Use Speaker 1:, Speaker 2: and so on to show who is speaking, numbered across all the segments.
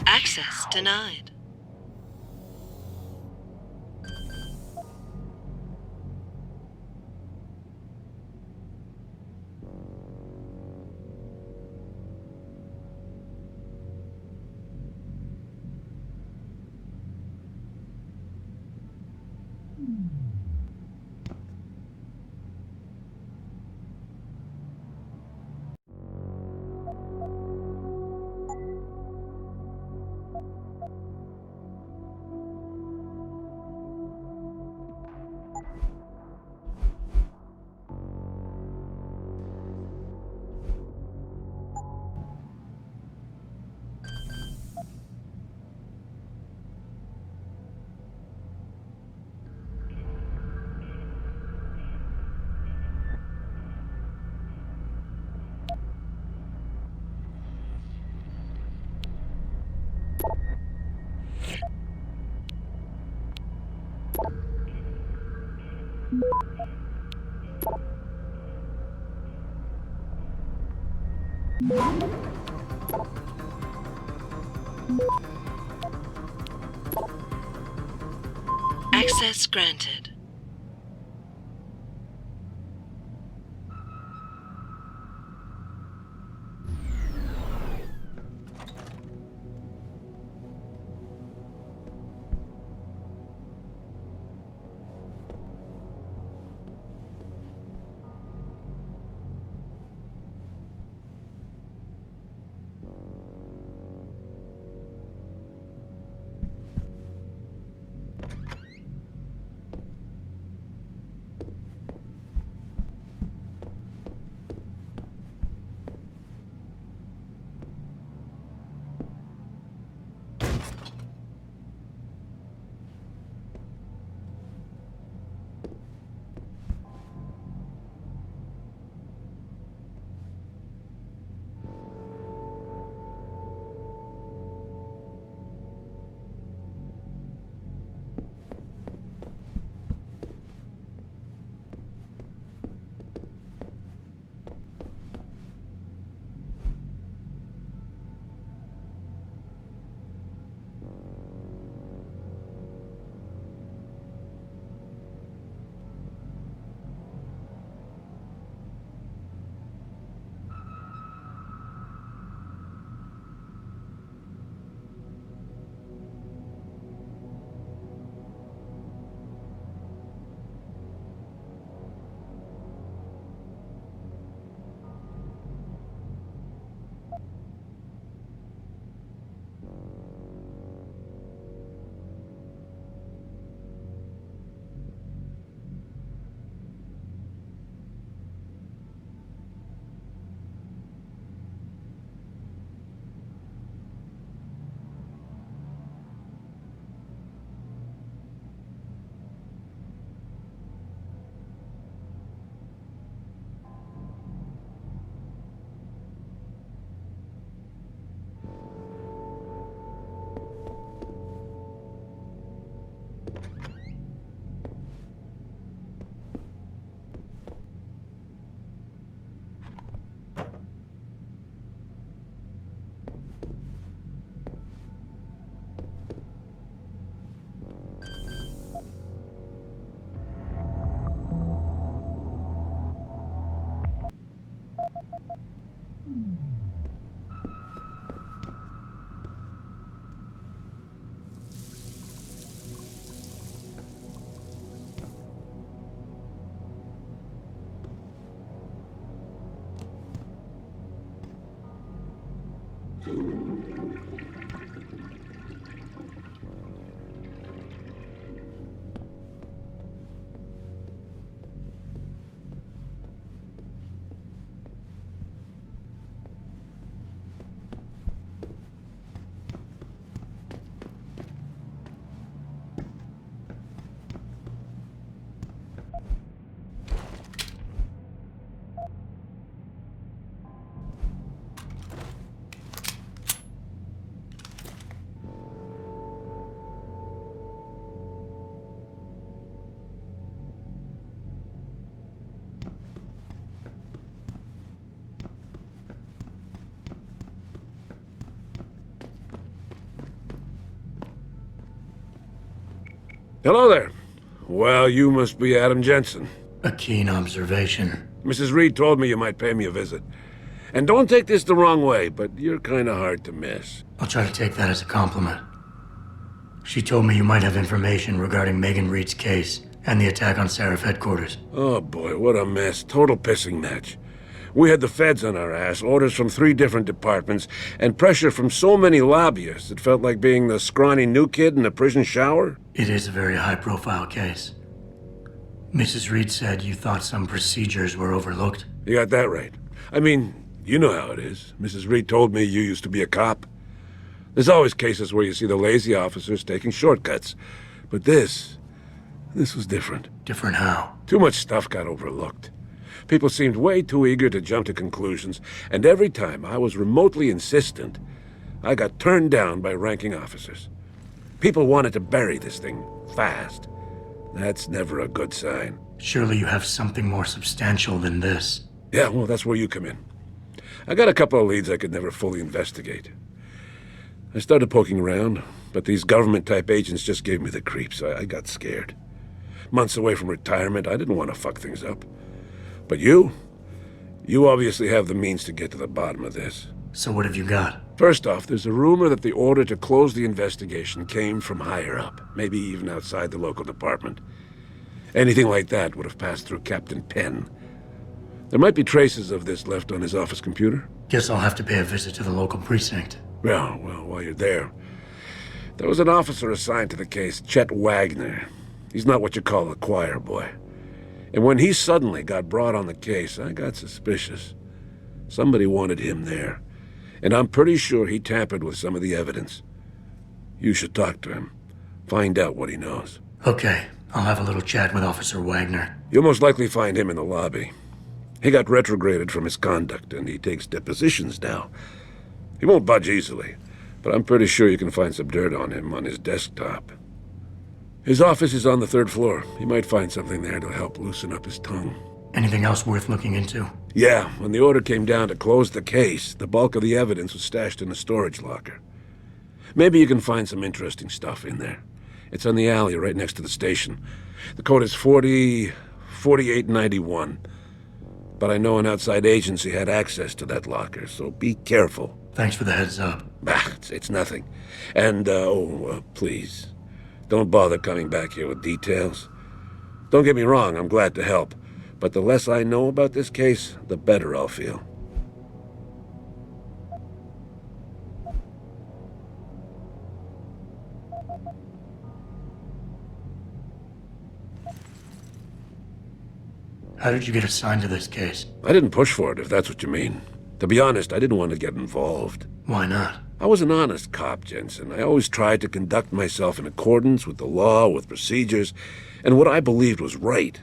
Speaker 1: Access denied. Access granted.
Speaker 2: Hello there. Well, you must be Adam Jensen.
Speaker 3: A keen observation.
Speaker 2: Mrs. Reed told me you might pay me a visit. And don't take this the wrong way, but you're kind of hard to miss.
Speaker 3: I'll try to take that as a compliment. She told me you might have information regarding Megan Reed's case and the attack on Seraph headquarters.
Speaker 2: Oh boy, what a mess. Total pissing match. We had the feds on our ass, orders from 3 different departments, and pressure from so many lobbyists it felt like being the scrawny new kid in a prison shower.
Speaker 3: It is a very high-profile case. Mrs. Reed said you thought some procedures were overlooked.
Speaker 2: You got that right. I mean, you know how it is. Mrs. Reed told me you used to be a cop. There's always cases where you see the lazy officers taking shortcuts. But this was different.
Speaker 3: Different how?
Speaker 2: Too much stuff got overlooked. People seemed way too eager to jump to conclusions, and every time I was remotely insistent, I got turned down by ranking officers. People wanted to bury this thing fast. That's never a good sign.
Speaker 3: Surely you have something more substantial than this.
Speaker 2: Yeah, well, that's where you come in. I got a couple of leads I could never fully investigate. I started poking around, but these government-type agents just gave me the creeps. I got scared. Months away from retirement, I didn't want to fuck things up. But you obviously have the means to get to the bottom of this.
Speaker 3: So what have you got?
Speaker 2: First off, there's a rumor that the order to close the investigation came from higher up, maybe even outside the local department. Anything like that would have passed through Captain Penn. There might be traces of this left on his office computer.
Speaker 3: Guess I'll have to pay a visit to the local precinct.
Speaker 2: Well, while you're there was an officer assigned to the case, Chet Wagner. He's not what you call a choir boy. And when he suddenly got brought on the case, I got suspicious. Somebody wanted him there. And I'm pretty sure he tampered with some of the evidence. You should talk to him. Find out what he knows.
Speaker 3: Okay, I'll have a little chat with Officer Wagner.
Speaker 2: You'll most likely find him in the lobby. He got retrograded from his conduct, and he takes depositions now. He won't budge easily, but I'm pretty sure you can find some dirt on him on his desktop. His office is on the 3rd floor. You might find something there to help loosen up his tongue.
Speaker 3: Anything else worth looking into?
Speaker 2: Yeah, when the order came down to close the case, the bulk of the evidence was stashed in a storage locker. Maybe you can find some interesting stuff in there. It's on the alley right next to the station. The code is 4891. But I know an outside agency had access to that locker, so be careful.
Speaker 3: Thanks for the heads up.
Speaker 2: It's nothing. And, please, don't bother coming back here with details. Don't get me wrong, I'm glad to help. But the less I know about this case, the better I'll feel.
Speaker 3: How did you get assigned to this case?
Speaker 2: I didn't push for it, if that's what you mean. To be honest, I didn't want to get involved.
Speaker 3: Why not?
Speaker 2: I was an honest cop, Jensen. I always tried to conduct myself in accordance with the law, with procedures, and what I believed was right.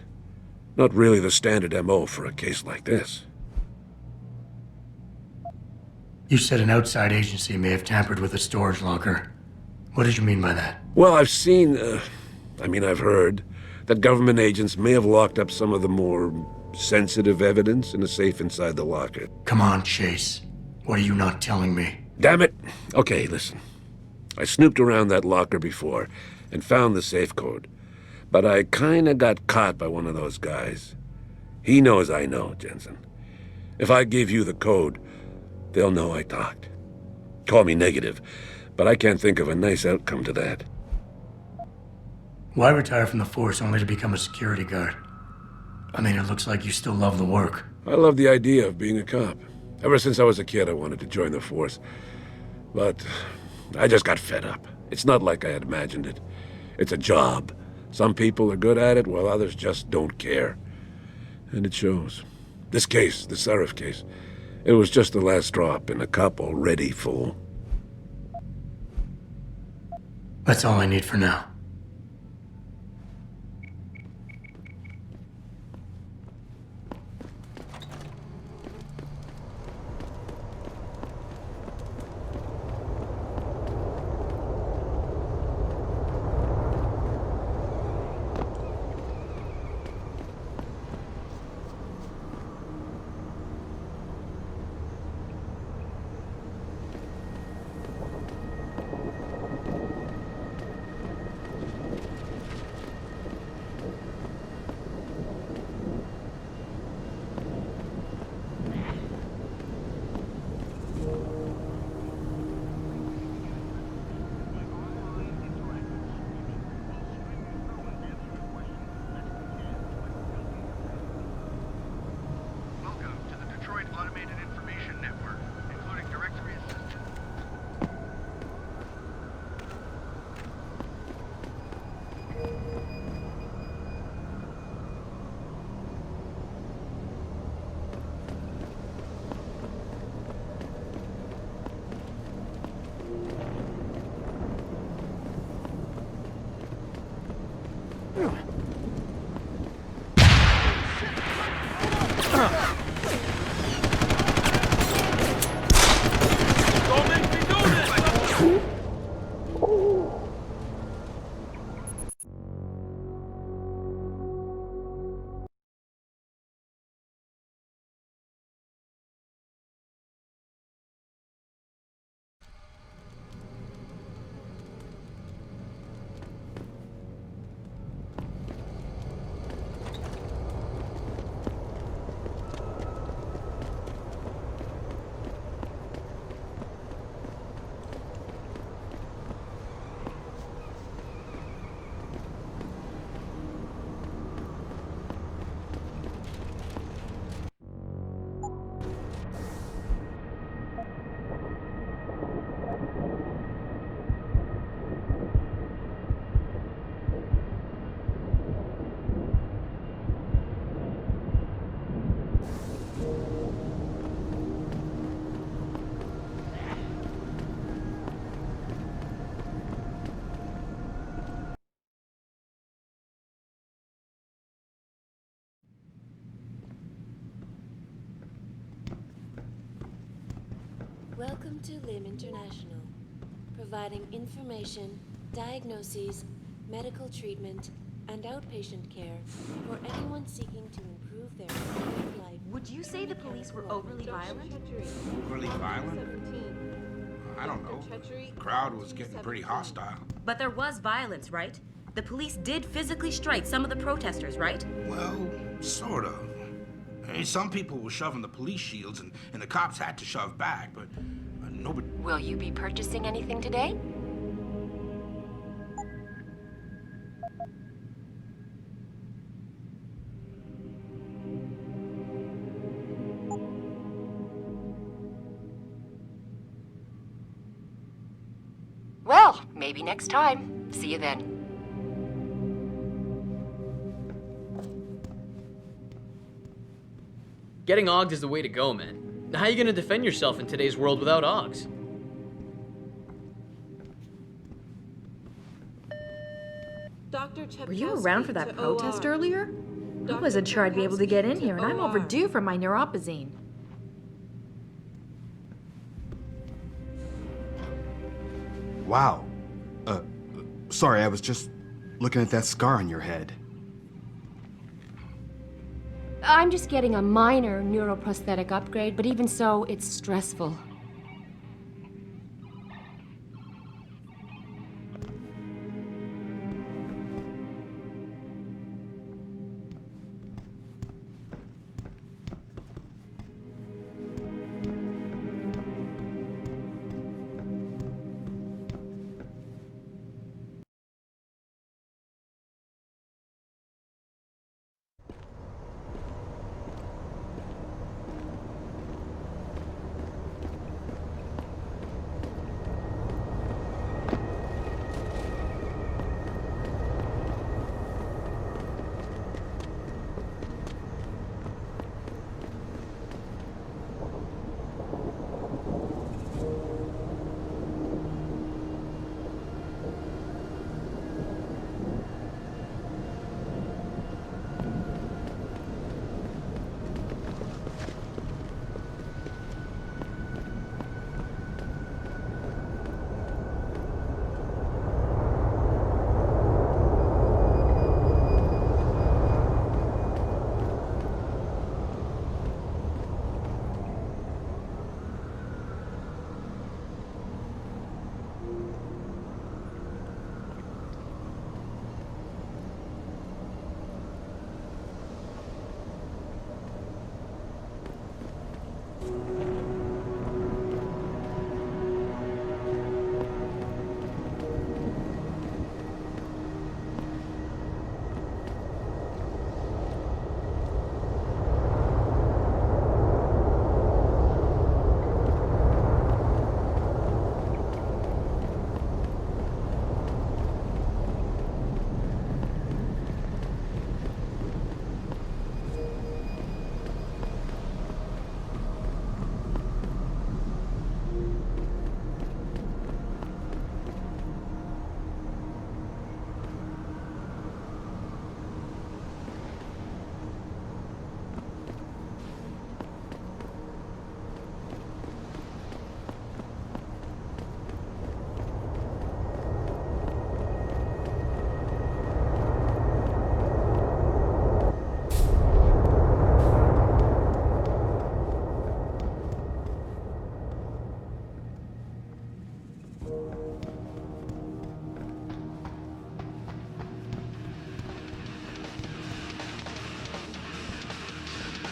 Speaker 2: Not really the standard MO for a case like this.
Speaker 3: You said an outside agency may have tampered with a storage locker. What did you mean by that?
Speaker 2: Well, I've heard that government agents may have locked up some of the more sensitive evidence in a safe inside the locker.
Speaker 3: Come on, Chase. What are you not telling me?
Speaker 2: Damn it! Okay, listen. I snooped around that locker before and found the safe code. But I kinda got caught by one of those guys. He knows I know, Jensen. If I give you the code, they'll know I talked. Call me negative, but I can't think of a nice outcome to that.
Speaker 3: Why retire from the force only to become a security guard? I mean, it looks like you still love the work.
Speaker 2: I love the idea of being a cop. Ever since I was a kid, I wanted to join the force. But I just got fed up. It's not like I had imagined it. It's a job. Some people are good at it, while others just don't care. And it shows. This case, the Seraph case, it was just the last drop in a cup already full.
Speaker 3: That's all I need for now.
Speaker 4: Welcome to LIM International, providing information, diagnoses, medical treatment, and outpatient care for anyone seeking to improve their quality of life.
Speaker 5: Would you say the police were overly violent?
Speaker 6: Overly violent? I don't know. The crowd was getting pretty hostile.
Speaker 5: But there was violence, right? The police did physically strike some of the protesters, right?
Speaker 6: Well, sort of. Hey, some people were shoving the police shields, and the cops had to shove back, but nobody...
Speaker 7: Will you be purchasing anything today? Well, maybe next time. See you then.
Speaker 8: Getting Augs is the way to go, man. How are you gonna defend yourself in today's world without Augs?
Speaker 9: Were you around for that protest earlier? I wasn't sure I'd be able to get in here, and I'm overdue for my neuropazine.
Speaker 10: Wow. Sorry, I was just looking at that scar on your head.
Speaker 7: I'm just getting a minor neuroprosthetic upgrade, but even so, it's stressful.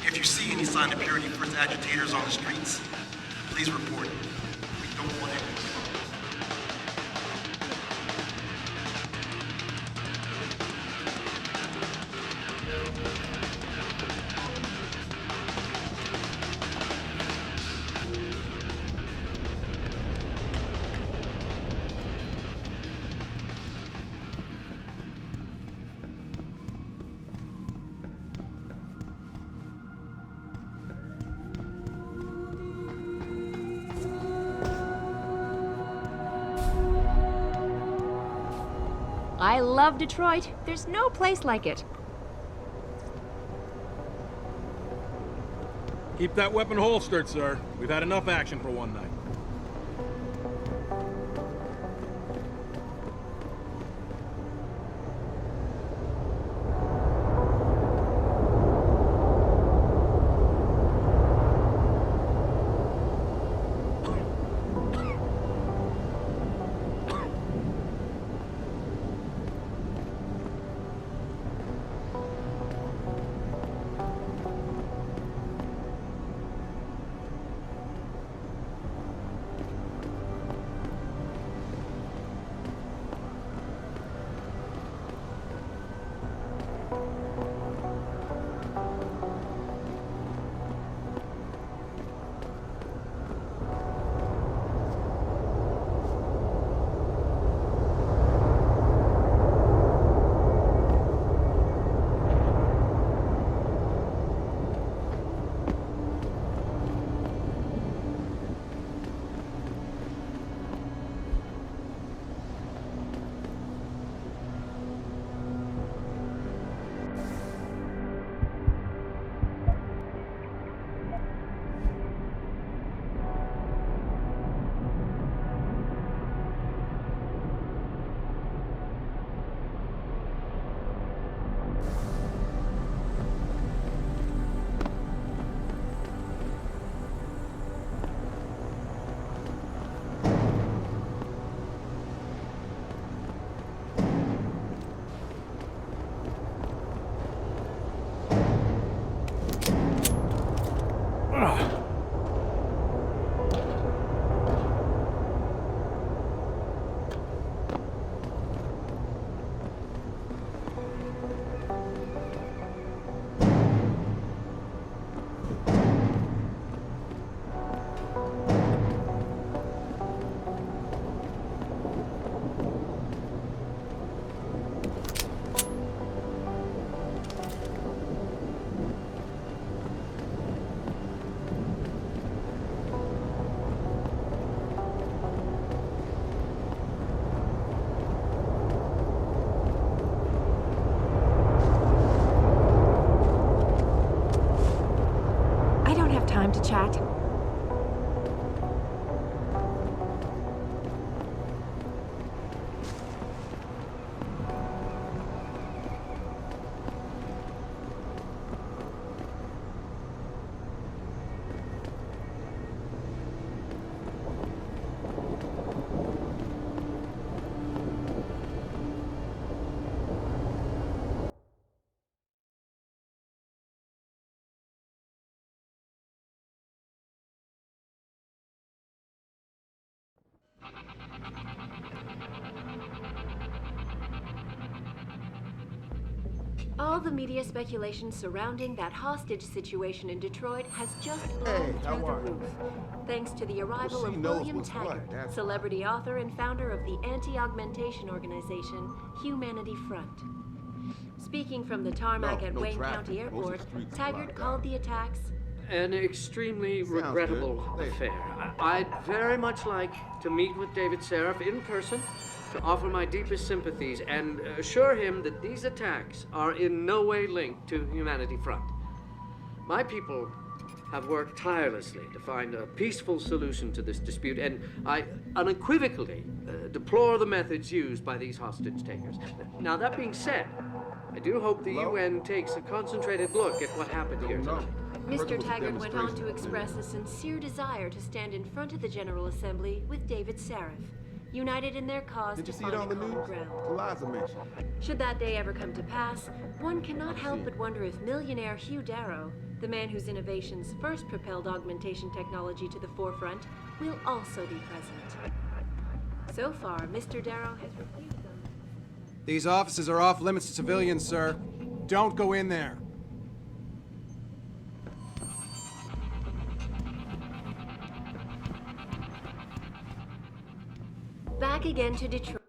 Speaker 11: If you see any sign of Purity First agitators on the streets, please report it. We don't want any.
Speaker 7: I love Detroit. There's no place like it.
Speaker 12: Keep that weapon holstered, sir. We've had enough action for one night.
Speaker 7: All the media speculation surrounding that hostage situation in Detroit has just blown through the roof, thanks to the arrival of William Taggart, celebrity author and founder of the anti-augmentation organization Humanity Front. Speaking from the tarmac at Wayne County Airport, Taggart called the attacks
Speaker 12: an extremely regrettable affair. I'd very much like to meet with David Seraph in person to offer my deepest sympathies and assure him that these attacks are in no way linked to Humanity Front. My people have worked tirelessly to find a peaceful solution to this dispute, and I unequivocally deplore the methods used by these hostage takers. Now, that being said, I do hope the UN takes a concentrated look at what happened here tonight.
Speaker 7: Mr. Taggart went on to express a sincere desire to stand in front of the General Assembly with David Seraph, united in their cause to find a common ground. Should that day ever come to pass, one cannot help but wonder if millionaire Hugh Darrow, the man whose innovations first propelled augmentation technology to the forefront, will also be present. So far, Mr. Darrow has refused them.
Speaker 13: These offices are off limits to civilians, sir. Don't go in there.
Speaker 7: Back again to Detroit.